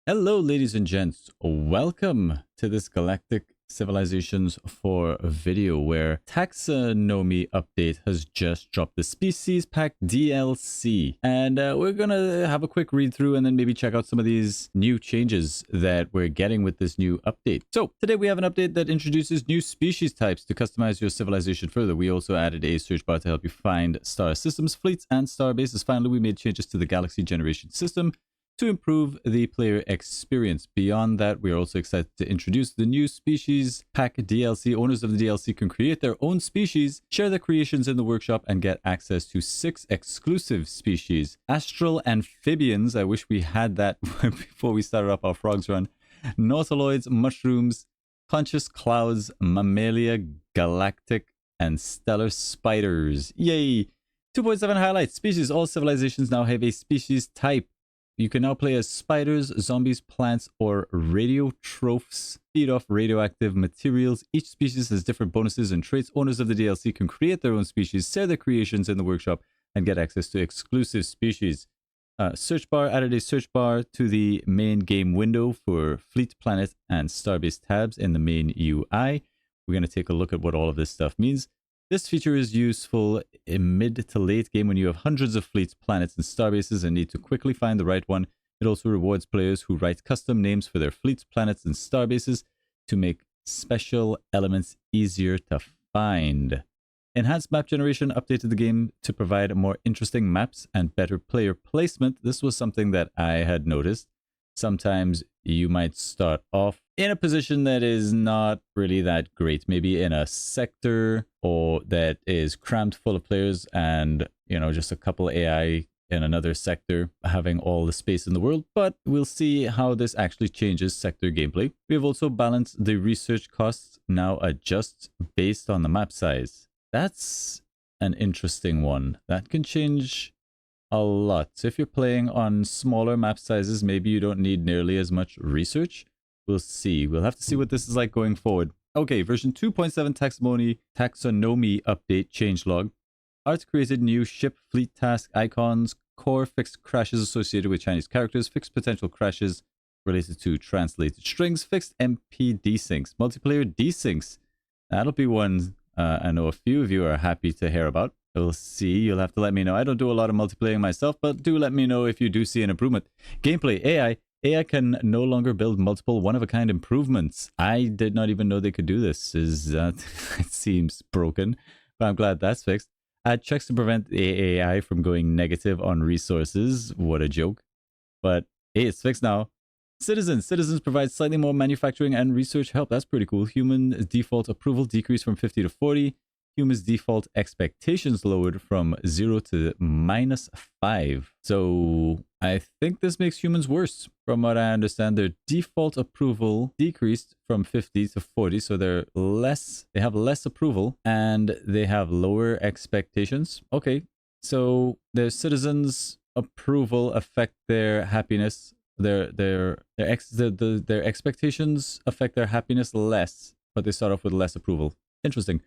Hello, ladies and gents. Welcome to this Galactic Civilizations 4 video where Taxonomy update has just dropped the Species Pack DLC. And we're going to have a quick read through and then maybe check out some of these new changes that we're getting with this new update. So today we have an update that introduces new species types to customize your civilization further. We also added a search bar to help you find star systems, fleets, and star bases. Finally, we made changes to the galaxy generation system to improve the player experience. Beyond that, we are also excited to introduce the new Species Pack DLC. Owners of the DLC can create their own species, share their creations in the workshop, and get access to 6 exclusive species. Astral amphibians, I wish we had that before we started up our frogs run. Nautiloids, mushrooms, conscious clouds, mammalia, galactic, and stellar spiders. Yay! 2.7 highlights. Species. All civilizations now have a species type. You can now play as spiders, zombies, plants, or radiotrophs. Feed off radioactive materials. Each species has different bonuses and traits. Owners of the DLC can create their own species, share their creations in the workshop, and get access to exclusive species. Search bar. Added a search bar to the main game window for fleet, planet, and starbase tabs in the main UI. We're going to take a look at what all of this stuff means. This feature is useful in mid to late game when you have hundreds of fleets, planets, and starbases and need to quickly find the right one. It also rewards players who write custom names for their fleets, planets, and starbases to make special elements easier to find. Enhanced map generation updated the game to provide more interesting maps and better player placement. This was something that I had noticed. Sometimes you might start off in a position that is not really that great, maybe in a sector or that is crammed full of players and, you know, just a couple AI in another sector having all the space in the world. But we'll see how this actually changes sector gameplay. We have also balanced the research costs, now adjust based on the map size. That's an interesting one. That can change a lot. So if you're playing on smaller map sizes, maybe you don't need nearly as much research. We'll see. We'll have to see what this is like going forward. Okay, version 2.7 taxonomy update changelog. Art created new ship fleet task icons. Core fixed crashes associated with Chinese characters. Fixed potential crashes related to translated strings. Fixed MP desyncs. Multiplayer desyncs. That'll be one I know a few of you are happy to hear about. We'll see. You'll have to let me know. I don't do a lot of multiplaying myself, but do let me know if you do see an improvement. Gameplay. AI can no longer build multiple one-of-a-kind improvements. I did not even know they could do this. It seems broken, but I'm glad that's fixed. Add checks to prevent the AI from going negative on resources. What a joke. But hey, it's fixed now. Citizens provide slightly more manufacturing and research help. That's pretty cool. Human default approval decreased from 50 to 40. Humans default expectations lowered from 0 to -5. So I think this makes humans worse. From what I understand, their default approval decreased from 50 to 40. So they have less approval and they have lower expectations. Okay. So their citizens' approval affect their happiness. Their expectations affect their happiness less, but they start off with less approval. Interesting.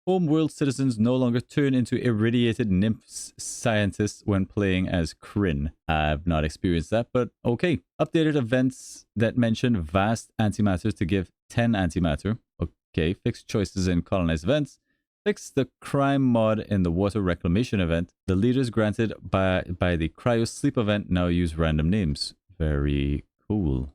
Homeworld citizens no longer turn into irradiated nymphs scientists when playing as Kryn. I've not experienced that, but okay. Updated events that mention vast antimatter to give 10 antimatter. Okay. Fixed choices in colonized events. Fix the crime mod in the water reclamation event. The leaders granted by the cryo sleep event now use random names. Very cool.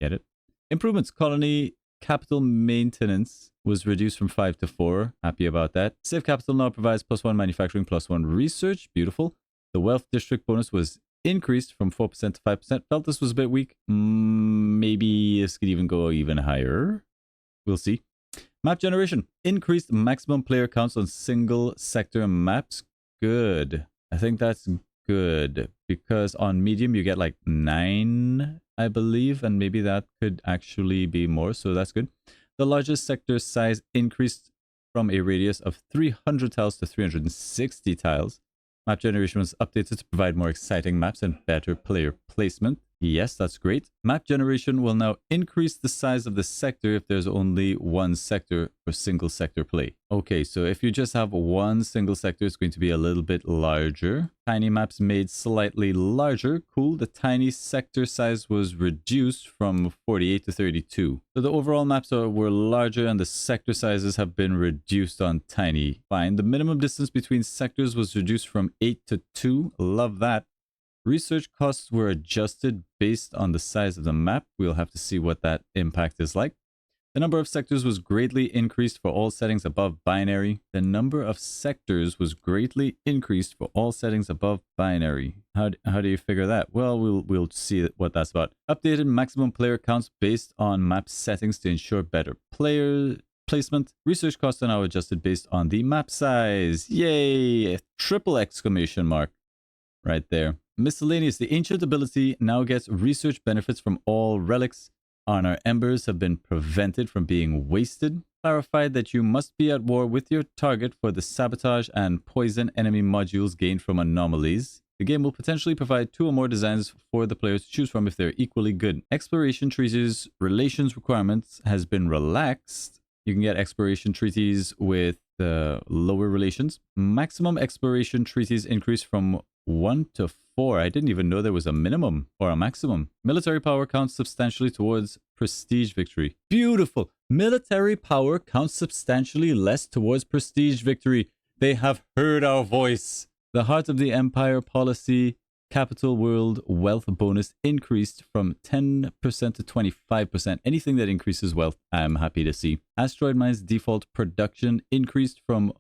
Get it? Improvements. Colony capital maintenance was reduced from 5 to 4. Happy about that. Save capital now provides +1 manufacturing, +1 research. Beautiful. The wealth district bonus was increased from 4% to 5%. Felt this was a bit weak. Maybe this could even go even higher. We'll see. Map generation. Increased maximum player counts on single sector maps. Good. I think that's good because on medium you get like 9, I believe, and maybe that could actually be more, so that's good. The largest sector size increased from a radius of 300 tiles to 360 tiles. Map generation was updated to provide more exciting maps and better player placement. Yes, that's great. Map generation will now increase the size of the sector if there's only one sector for single sector play. Okay, so if you just have one single sector, it's going to be a little bit larger. Tiny maps made slightly larger. Cool. The tiny sector size was reduced from 48 to 32. So the overall maps were larger and the sector sizes have been reduced on tiny. Fine. The minimum distance between sectors was reduced from 8 to 2. Love that. Research costs were adjusted based on the size of the map. We'll have to see what that impact is like. The number of sectors was greatly increased for all settings above binary. The number of sectors was greatly increased for all settings above binary. How do you figure that? Well, we'll see what that's about. Updated maximum player counts based on map settings to ensure better player placement. Research costs are now adjusted based on the map size. Yay! A triple exclamation mark right there. Miscellaneous. The ancient ability now gets research benefits from all relics. Honor embers have been prevented from being wasted. Clarified that you must be at war with your target for the sabotage and poison enemy modules gained from anomalies. The game will potentially provide 2 or more designs for the players to choose from if they're equally good. Exploration treaties relations requirements has been relaxed. You can get exploration treaties with lower relations. Maximum exploration treaties increased from 1 to 4. I didn't even know there was a minimum or a maximum. Military power counts substantially towards prestige victory. Beautiful. Military power counts substantially less towards prestige victory. They have heard our voice. The heart of the empire policy, capital world wealth bonus increased from 10% to 25%. Anything that increases wealth, I'm happy to see. Asteroid mines default production increased from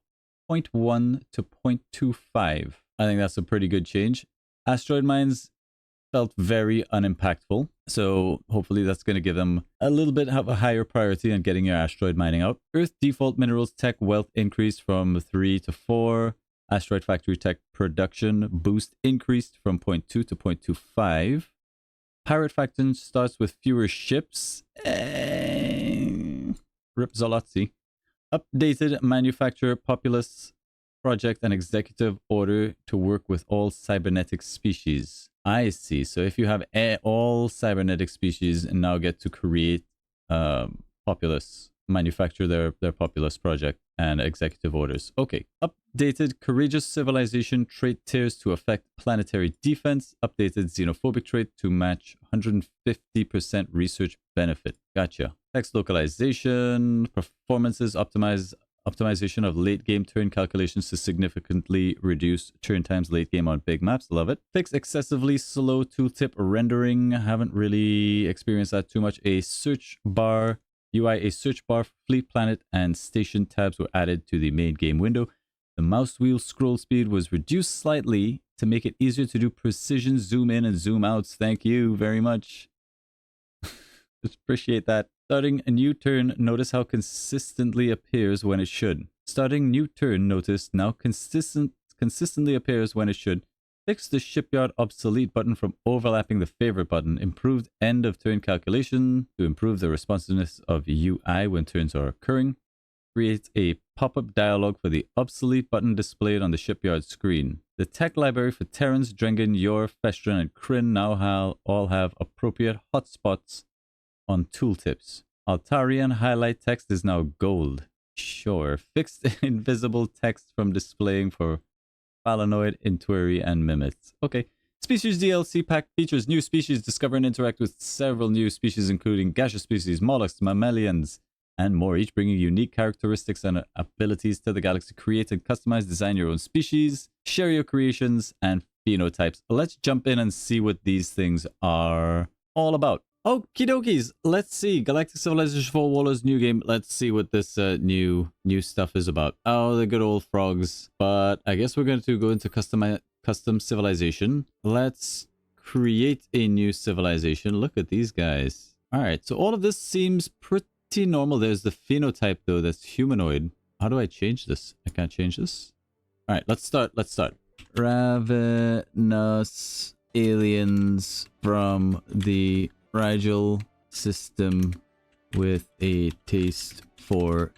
0.1 to 0.25. I think that's a pretty good change. Asteroid mines felt very unimpactful. So hopefully that's going to give them a little bit of a higher priority on getting your asteroid mining out. Earth default minerals tech wealth increased from 3 to 4. Asteroid factory tech production boost increased from 0.2 to 0.25. Pirate faction starts with fewer ships. Rip Zolotzi. Updated manufacturer populace project and executive order to work with all cybernetic species. I see. So if you have all cybernetic species and now get to create populace, manufacture their populace project and executive orders. Okay. Updated courageous civilization trait tiers to affect planetary defense. Updated xenophobic trait to match 150% research benefit. Gotcha. Text localization, performances optimization of late game turn calculations to significantly reduce turn times late game on big maps. Love it. Fix excessively slow tooltip rendering. Haven't really experienced that too much. A search bar UI, a search bar, fleet planet, and station tabs were added to the main game window. The mouse wheel scroll speed was reduced slightly to make it easier to do precision zoom in and zoom outs. Thank you very much. Just appreciate that. Starting a new turn, notice how consistently appears when it should. Starting new turn, notice now consistently appears when it should. Fix the shipyard obsolete button from overlapping the favorite button. Improved end of turn calculation to improve the responsiveness of UI when turns are occurring. Create a pop-up dialog for the obsolete button displayed on the shipyard screen. The tech library for Terrans, Drengen, Yor, Festren, and Kryn now all have appropriate hotspots on tooltips. Altarian highlight text is now gold. Sure. Fixed invisible text from displaying for Phalanoid, Intuary, and Mimets. Okay. Species DLC pack features new species. Discover and interact with several new species, including gaseous species, mollusks, mammalians, and more, each bringing unique characteristics and abilities to the galaxy. Create and customize, design your own species, share your creations, and phenotypes. Let's jump in and see what these things are all about. Okie dokies, let's see. Galactic Civilization 4 Warlords new game. Let's see what this new stuff is about. Oh, the good old frogs. But I guess we're going to go into custom civilization. Let's create a new civilization. Look at these guys. All right, so all of this seems pretty normal. There's the phenotype though, that's humanoid. How do I change this? I can't change this. All right, let's start. Ravenous aliens from the Rigel system with a taste for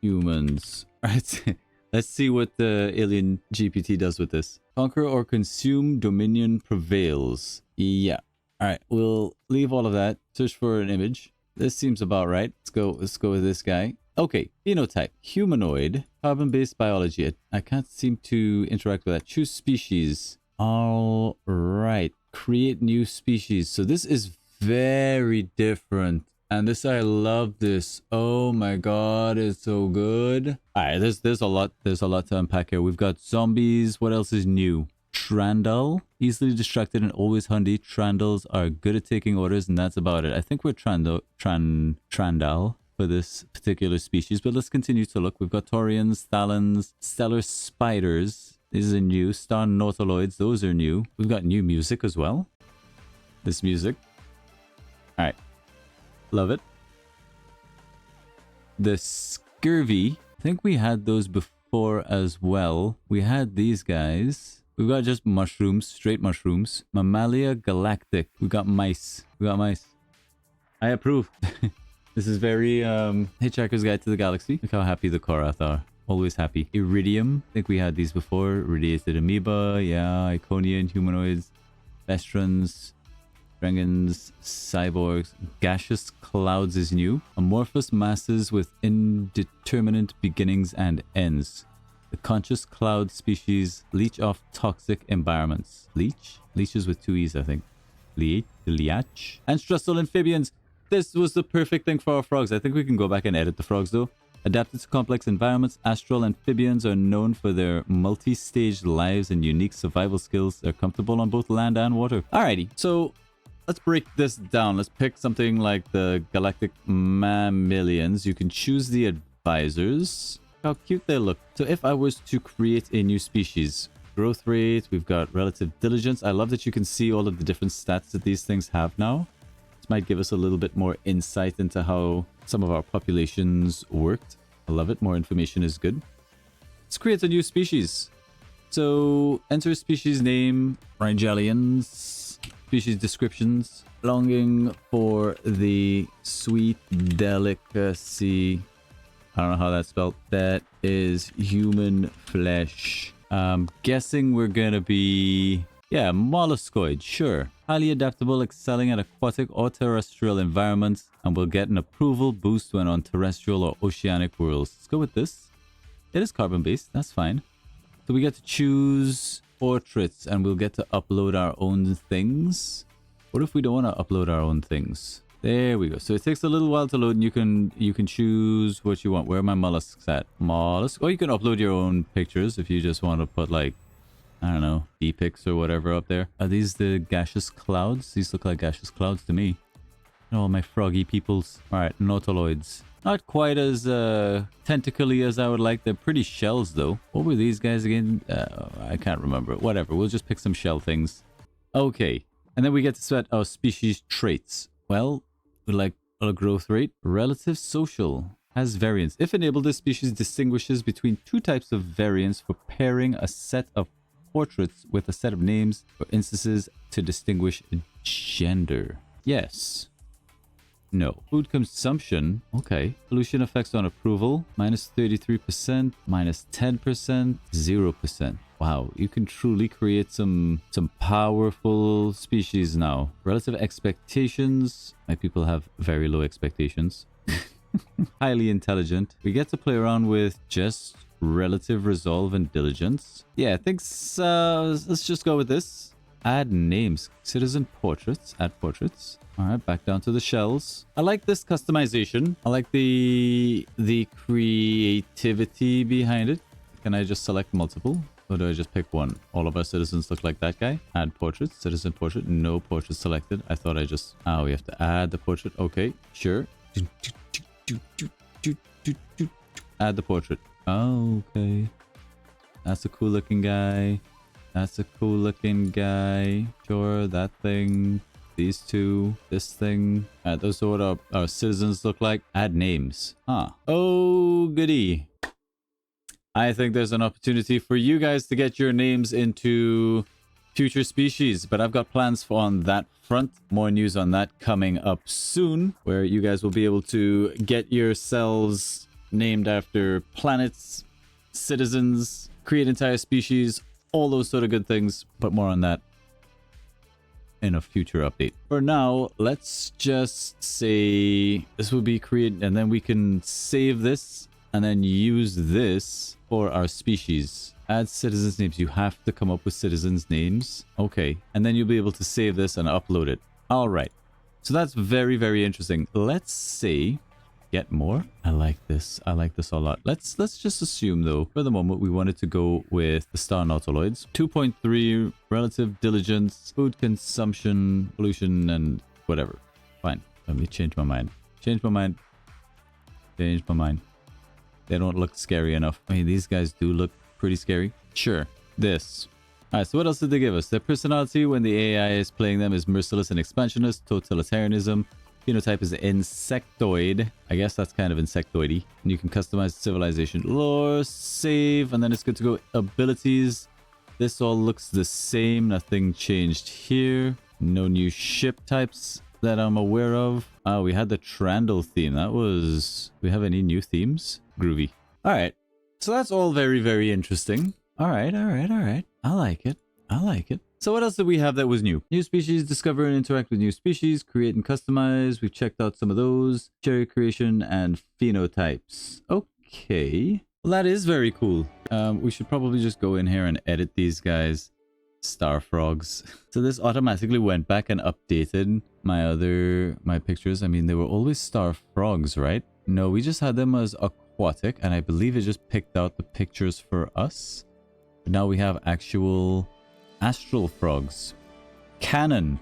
humans. All right, let's see what the alien GPT does with this. Conquer or consume, dominion prevails. Yeah. All right, we'll leave all of that. Search for an image. This seems about right. Let's go with this guy. Okay, phenotype, humanoid, carbon-based biology. I can't seem to interact with that. Choose species. All right, create new species. So this is very different. And this, I love this. Oh my god, it's so good. All right, there's a lot to unpack here. We've got zombies. What else is new? Trandal, easily distracted and always handy. Trandals are good at taking orders, and that's about it. I think we're Trandal for this particular species, but let's continue to look. We've got Taurians, Thalans, Stellar Spiders. These are new. Star Nautiloids, those are new. We've got new music as well. This music. All right. Love it. The Scurvy, I think we had those before as well. We had these guys. We've got just mushrooms, straight mushrooms. Mammalia Galactic. We got mice. I approve. This is very Hitchhiker's Guide to the Galaxy. Look how happy the Korath are. Always happy. Iridium. I think we had these before. Radiated amoeba. Yeah. Iconian humanoids. Vestrans. Dragons. Cyborgs. Gaseous clouds is new. Amorphous masses with indeterminate beginnings and ends. The conscious cloud species leech off toxic environments. Leeches with 2 E's, I think. Leech. And stressful amphibians. This was the perfect thing for our frogs. I think we can go back and edit the frogs though. Adapted to complex environments, astral amphibians are known for their multi-staged lives and unique survival skills. They're comfortable on both land and water. Alrighty, so let's break this down. Let's pick something like the Galactic Mammalians. You can choose the advisors. How cute they look. So if I was to create a new species, growth rate, we've got relative diligence. I love that you can see all of the different stats that these things have now. This might give us a little bit more insight into how some of our populations worked. I love it. More information is good. Let's create a new species. So enter species name, Rigelians, species descriptions, longing for the sweet delicacy. I don't know how that's spelled. That is human flesh. Guessing we're gonna be... yeah, molluscoid, sure. Highly adaptable, excelling at aquatic or terrestrial environments, and will get an approval boost when on terrestrial or oceanic worlds. Let's go with this. It is carbon-based, that's fine. So we get to choose portraits, and we'll get to upload our own things. What if we don't want to upload our own things? There we go. So it takes a little while to load, and you can choose what you want. Where are my mollusks at? Mollusk. Or you can upload your own pictures if you just want to put like, I don't know, D-pics or whatever up there. Are these the gaseous clouds? These look like gaseous clouds to me. Oh, my froggy peoples. All right, nautiloids. Not quite as tentacly as I would like. They're pretty shells though. What were these guys again? I can't remember. Whatever. We'll just pick some shell things. Okay. And then we get to set our species traits. Well, we like a growth rate. Relative social has variance. If enabled, this species distinguishes between two types of variance for pairing a set of portraits with a set of names or instances to distinguish gender. Yes. No. Food consumption. Okay. Pollution effects on approval. Minus 33%, minus 10%, 0%. Wow, you can truly create some powerful species now. Relative expectations. My people have very low expectations. Highly intelligent. We get to play around with just relative resolve and diligence. Yeah, I think let's just go with this. Add names. Citizen portraits. Add portraits. All right, back down to the shells. I like this customization. I like the creativity behind it. Can I just select multiple? Or do I just pick one? All of our citizens look like that guy. Add portraits. Citizen portrait. No portrait selected. I thought I just... oh, we have to add the portrait. Okay, sure. Add the portrait. Oh, okay. That's a cool looking guy. That's a cool looking guy. Sure, that thing. These two. This thing. Those are what our citizens look like. Add names. Huh. Oh, goody. I think there's an opportunity for you guys to get your names into future species, but I've got plans for on that front. More news on that coming up soon, where you guys will be able to get yourselves named after planets, citizens, create entire species, all those sort of good things, but more on that in a future update. For now, let's just say this will be created, and then we can save this and then use this for our species. Add citizens' names. You have to come up with citizens' names. Okay. And then you'll be able to save this and upload it. All right. So that's very, very interesting. Let's say get more. I like this. I like this a lot. Let's just assume though, for the moment, we wanted to go with the star nautiloids. 2.3 relative diligence, food consumption, pollution, and whatever. Fine. Let me change my mind. Change my mind. Change my mind. They don't look scary enough. I mean, these guys do look pretty scary. Sure. This. All right, so what else did they give us? Their personality when the AI is playing them is merciless and expansionist, totalitarianism. Phenotype is insectoid. I guess that's kind of insectoidy. And you can customize civilization. Lore, save, and then it's good to go. Abilities. This all looks the same. Nothing changed here. No new ship types that I'm aware of. We had the Trandle theme. That was... Do we have any new themes? Groovy. All right. So that's all very, very interesting. All right, all right, all right. I like it. I like it. So what else did we have that was new? New species, discover and interact with new species, create and customize. We've checked out some of those. Cherry creation and phenotypes. Okay. Well, that is very cool. We should probably just go in here and edit these guys. Star frogs. So this automatically went back and updated my pictures. I mean, they were always star frogs, right? No, we just had them as aquatic, and I believe it just picked out the pictures for us. But now we have actual astral frogs. Canon,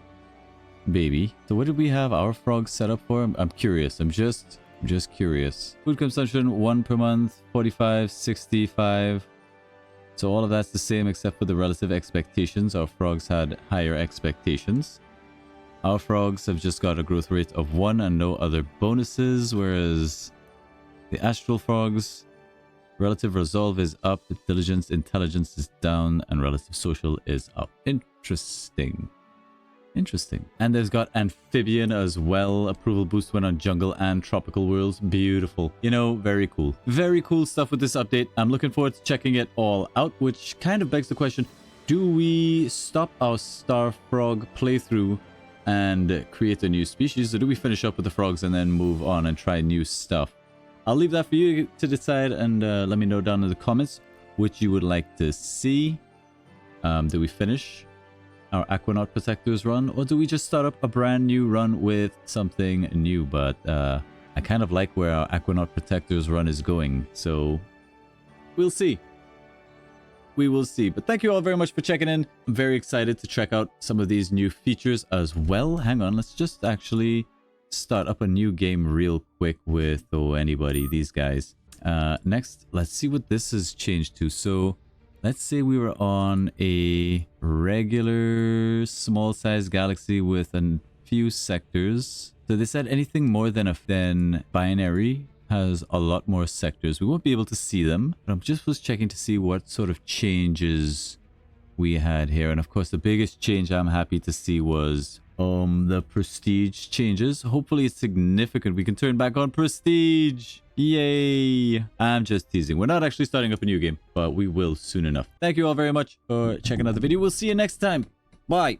baby. So what did we have our frogs set up for? I'm curious. I'm just curious. Food consumption 1 per month, 45, 65. So all of that's the same except for the relative expectations. Our frogs had higher expectations. Our frogs have just got a growth rate of 1 and no other bonuses, whereas the astral frogs, relative resolve is up, diligence, intelligence is down, and relative social is up. Interesting. Interesting. And there's got amphibian as well. Approval boost went on jungle and tropical worlds. Beautiful. You know, very cool. Very cool stuff with this update. I'm looking forward to checking it all out, which kind of begs the question, do we stop our star frog playthrough and create a new species, or do we finish up with the frogs and then move on and try new stuff? I'll leave that for you to decide, and let me know down in the comments which you would like to see. Do we finish our Aquanaut Protectors run, or do we just start up a brand new run with something new? But I kind of like where our Aquanaut Protectors run is going, so we'll see. We will see. But thank you all very much for checking in. I'm very excited to check out some of these new features as well. Hang on, let's just actually start up a new game real quick with anybody, these guys. Next, let's see what this has changed to. So let's say we were on a regular small size galaxy with a few sectors. So they said anything more than binary has a lot more sectors. We won't be able to see them, but I just was checking to see what sort of changes we had here. And of course, the biggest change I'm happy to see was the prestige changes. Hopefully it's significant. We can turn back on prestige. Yay. I'm just teasing. We're not actually starting up a new game, but we will soon enough. Thank you all very much for checking out the video. We'll see you next time. Bye.